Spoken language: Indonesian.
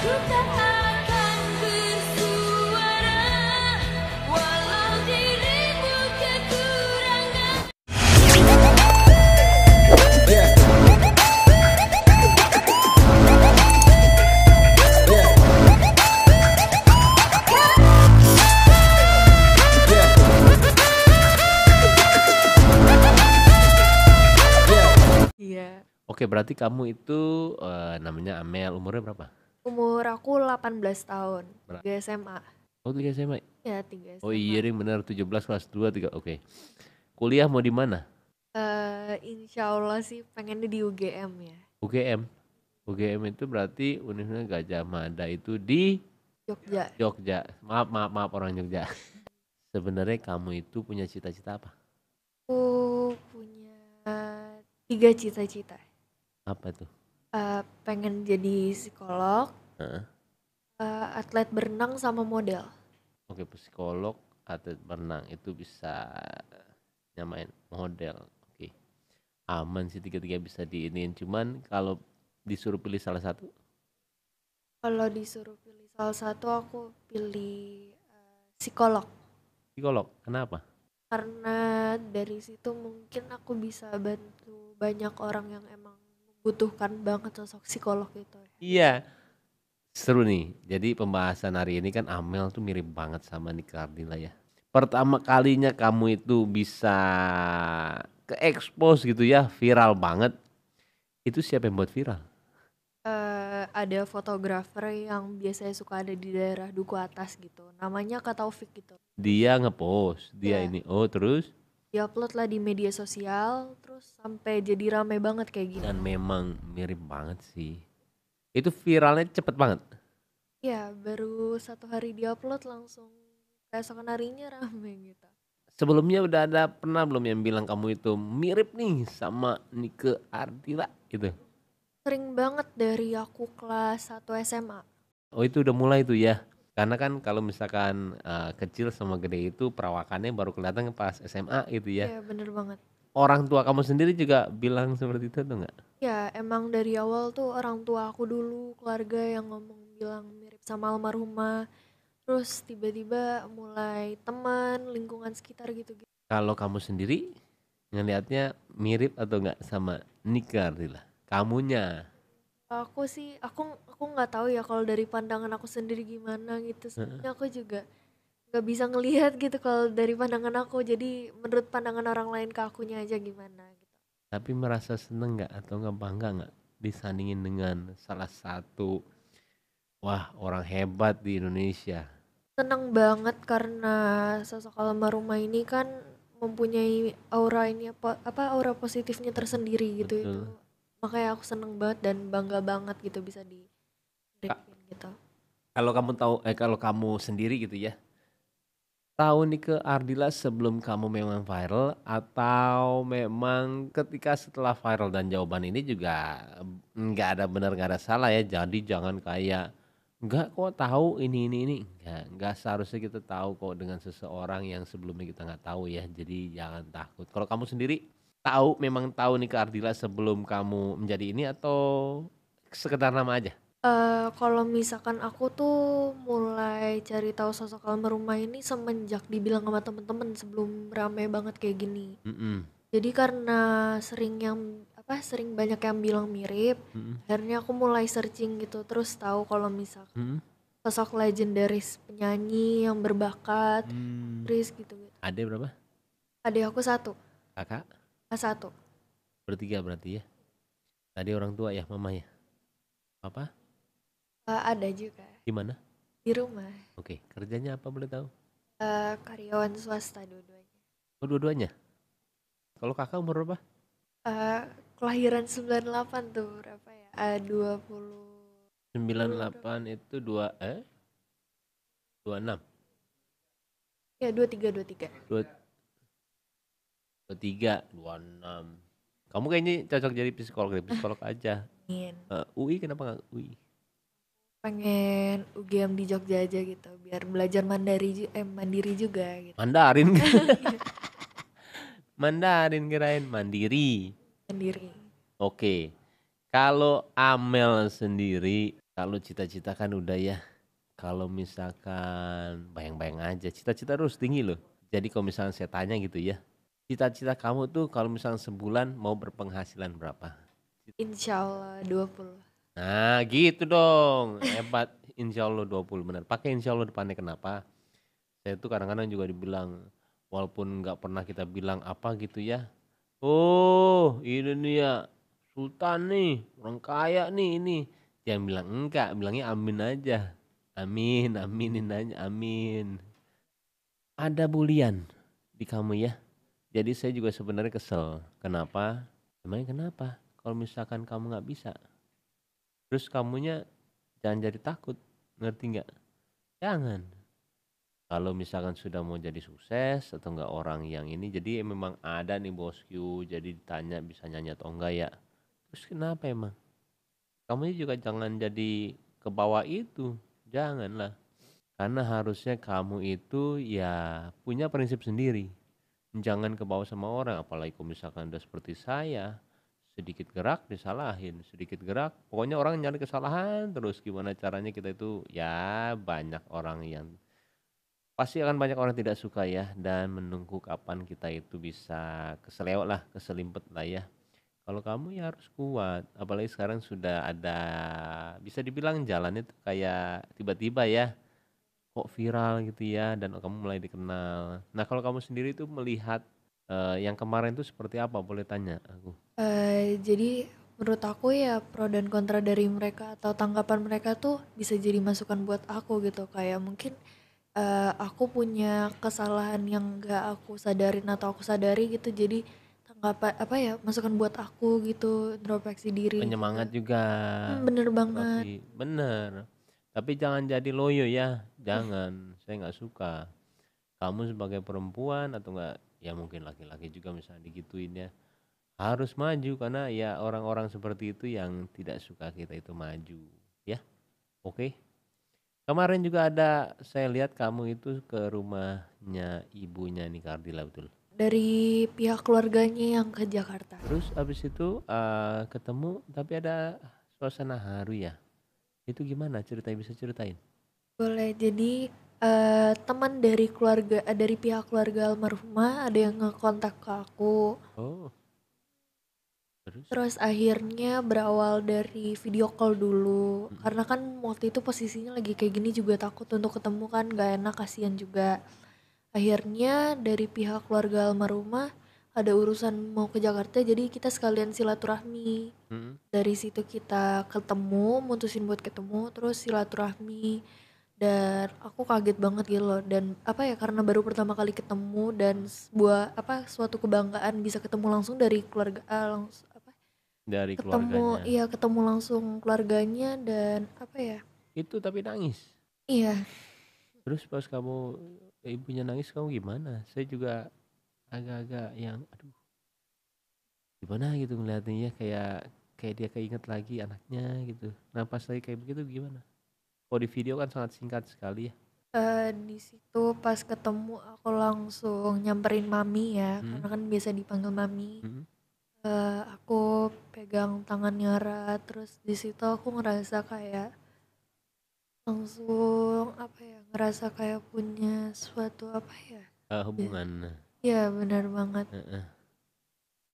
Ku tak akan bersuara walau dirimu kekurangan. Iya. Oke, berarti kamu itu namanya Amel, umurnya berapa? Umur aku 18 tahun. Berapa? 3 SMA. Oh, 3 SMA. Ya, 3 Oh SMA. iya ding benar 17 kelas 2 3. Oke. Kuliah mau di mana? Insya Allah sih pengennya di UGM ya. UGM. UGM itu berarti Universitas Gajah Mada itu di Jogja. Jogja. Maaf orang Jogja. Sebenarnya kamu itu punya cita-cita apa? Aku punya 3 cita-cita. Apa tuh? Pengen jadi psikolog, Heeh. atlet berenang sama model. Oke, psikolog, atlet berenang itu bisa nyamain model. Oke. Aman sih tiga-tiga bisa diinin. Cuman kalau disuruh pilih salah satu, Kalau disuruh pilih salah satu aku pilih psikolog. psikolog. Kenapa? Karena dari situ mungkin aku bisa bantu banyak orang yang emang membutuhkan banget sosok psikolog itu. Iya. Seru nih. Jadi pembahasan hari ini kan Amel tuh mirip banget sama Nika Ardila ya. Pertama kalinya kamu itu bisa ke-expose gitu ya, viral banget. Itu siapa yang buat viral? Ada fotografer yang biasanya suka ada di daerah Duku Atas gitu. Namanya Kak Taufik gitu. Dia ngepost, dia Iya. ini. Oh, terus Diupload lah di media sosial, terus sampai jadi rame banget kayak gini. dan memang mirip banget sih. Itu viralnya cepet banget. Ya, baru 1 hari diupload langsung keesokan harinya rame gitu. Sebelumnya udah ada pernah belum yang bilang kamu itu mirip nih sama Nika Ardila gitu? Sering banget dari aku kelas 1 SMA. Oh itu udah mulai tuh ya. Karena kan kalau misalkan kecil sama gede itu perawakannya baru kelihatan pas SMA gitu ya. Ya, bener banget. Orang tua kamu sendiri juga bilang seperti itu tuh nggak? Ya, emang dari awal tuh orang tua aku dulu, keluarga yang ngomong bilang mirip sama almarhumah. Terus tiba-tiba mulai teman, lingkungan sekitar gitu-gitu. Kalau kamu sendiri ngelihatnya mirip atau nggak sama Nika Ardila? Kamunya? Aku sih, aku nggak tahu ya kalau dari pandangan aku sendiri gimana gitu. Sebenarnya aku juga nggak bisa ngelihat gitu kalau dari pandangan aku. Jadi menurut pandangan orang lain ke akunya aja gimana gitu. Tapi merasa seneng nggak atau nggak bangga nggak disandingin dengan salah satu wah orang hebat di Indonesia? Seneng banget karena sosok almarhumah ini kan mempunyai aura ini apa aura positifnya tersendiri gitu itu. Betul. Makanya aku seneng banget dan bangga banget gitu bisa di gitu. Kalau kamu sendiri gitu ya, tahu nih ke Ardila sebelum kamu memang viral atau memang ketika setelah viral dan jawaban ini juga nggak ada benar nggak ada salah ya. Jadi jangan kayak nggak kok tahu ini nggak seharusnya kita tahu kok dengan seseorang yang sebelumnya kita nggak tahu ya. Jadi jangan takut. Kalau kamu sendiri memang tahu nih ke Ardila sebelum kamu menjadi ini atau sekedar nama aja? Kalau misalkan aku tuh mulai cari tahu sosok almarhumah ini semenjak dibilang sama temen-temen sebelum rame banget kayak gini. Mm-mm, Jadi karena sering banyak yang bilang mirip, mm-mm, akhirnya aku mulai searching gitu terus tahu kalau misalkan mm-mm. sosok legendaris penyanyi yang berbakat, aktris gitu. Ada berapa? Adik aku 1, Kakak? kelas 1. Bertiga berarti ya. Tadi orang tua ya, mama ya. Papa? Ada juga Di mana? di rumah. Oke, kerjanya apa boleh tahu? Karyawan swasta dua-duanya. Oh, dua-duanya. Kalau kakak umur berapa? Kelahiran 98 tuh berapa ya? 20. 98 itu 26. Ya 23. 23, 26. Kamu kayaknya cocok jadi psikolog aja. Ingin. UI kenapa nggak UI? Pengen UGM di Jogja aja gitu biar belajar mandiri juga gitu. Mandarin. Mandarin kirain mandiri. Mandiri. Oke. Kalau Amel sendiri Kalau cita-cita kan udah ya. Kalau misalkan bayang-bayang aja, cita-cita harus tinggi loh. Jadi kalau misalnya saya tanya gitu ya, cita-cita kamu tuh kalau misalnya sebulan mau berpenghasilan berapa? Insya Allah 20. Nah gitu dong, hebat. Insya Allah 20 benar. Pakai insya Allah depannya kenapa? Saya tuh kadang-kadang juga dibilang, walaupun nggak pernah kita bilang apa gitu ya. Oh ini nih ya, Sultan nih, orang kaya nih ini. Jangan bilang enggak, bilangnya amin aja. Amin, aminin aja, amin. Ada bulian di kamu ya. Jadi saya juga sebenarnya kesel. Kenapa? Emangnya kenapa? Kalau misalkan kamu nggak bisa, terus kamunya jangan jadi takut, ngerti nggak? Jangan. Kalau misalkan sudah mau jadi sukses atau enggak orang yang ini, jadi memang ada nih bosku, jadi ditanya bisa nyanyi atau enggak ya. Terus kenapa emang? Kamu juga jangan jadi ke bawah itu, janganlah. Karena harusnya kamu itu ya punya prinsip sendiri. Jangan ke bawah sama orang, apalagi kalau misalkan udah seperti saya, sedikit gerak disalahin, sedikit gerak, pokoknya orang nyari kesalahan terus. Gimana caranya kita itu ya banyak orang yang pasti akan banyak orang tidak suka ya, dan menunggu kapan kita itu bisa keselewat lah, keselimpet lah ya. Kalau kamu ya harus kuat, apalagi sekarang sudah ada, bisa dibilang jalannya tuh kayak tiba-tiba ya, kok viral gitu ya, dan kamu mulai dikenal. Nah kalau kamu sendiri tuh melihat yang kemarin tuh seperti apa, boleh tanya aku? Jadi menurut aku ya pro dan kontra dari mereka atau tanggapan mereka tuh bisa jadi masukan buat aku gitu. Kayak mungkin aku punya kesalahan yang gak aku sadarin atau aku sadari gitu. Jadi tanggapan apa ya masukan buat aku gitu, introspeksi diri Penyemangat juga. juga, Bener banget. berarti bener. Tapi jangan jadi loyo ya, jangan. Saya nggak suka. Kamu sebagai perempuan atau enggak ya mungkin laki-laki juga misalnya digituin ya, harus maju karena ya orang-orang seperti itu yang tidak suka kita itu maju ya. Oke, kemarin juga ada saya lihat kamu itu ke rumahnya ibunya nih Kardila, betul? Dari pihak keluarganya yang ke Jakarta. Terus abis itu ketemu tapi ada suasana haru ya, itu gimana ceritanya, bisa ceritain? Boleh, jadi teman dari keluarga, dari pihak keluarga almarhumah ada yang ngekontak ke aku. Oh, terus. Terus akhirnya berawal dari video call dulu. Mm-mm. Karena kan waktu itu posisinya lagi kayak gini juga takut untuk ketemu kan, gak enak, kasihan juga. Akhirnya dari pihak keluarga almarhumah ada urusan mau ke Jakarta, jadi kita sekalian silaturahmi. Mm-mm. Dari situ kita ketemu, mutusin buat ketemu, terus silaturahmi. Dan aku kaget banget gitu loh, dan apa ya, karena baru pertama kali ketemu dan sebuah apa, suatu kebanggaan bisa ketemu langsung dari keluarga, langsung apa, Dari ketemu, keluarganya iya ketemu langsung keluarganya dan apa ya, itu tapi nangis. iya. Terus pas kamu ibunya nangis kamu gimana? Saya juga agak-agak yang aduh gimana gitu ngeliatnya, kayak kayak dia keinget lagi anaknya gitu. Nah pas lagi kayak begitu gimana? Kalau di video kan sangat singkat sekali ya. Di situ pas ketemu aku langsung nyamperin mami ya, Hmm? karena kan biasa dipanggil mami. Hmm? Aku pegang tangannya Ra, terus di situ aku ngerasa kayak langsung apa ya, ngerasa kayak punya suatu apa ya, Hubungan. ya benar banget. Heeh.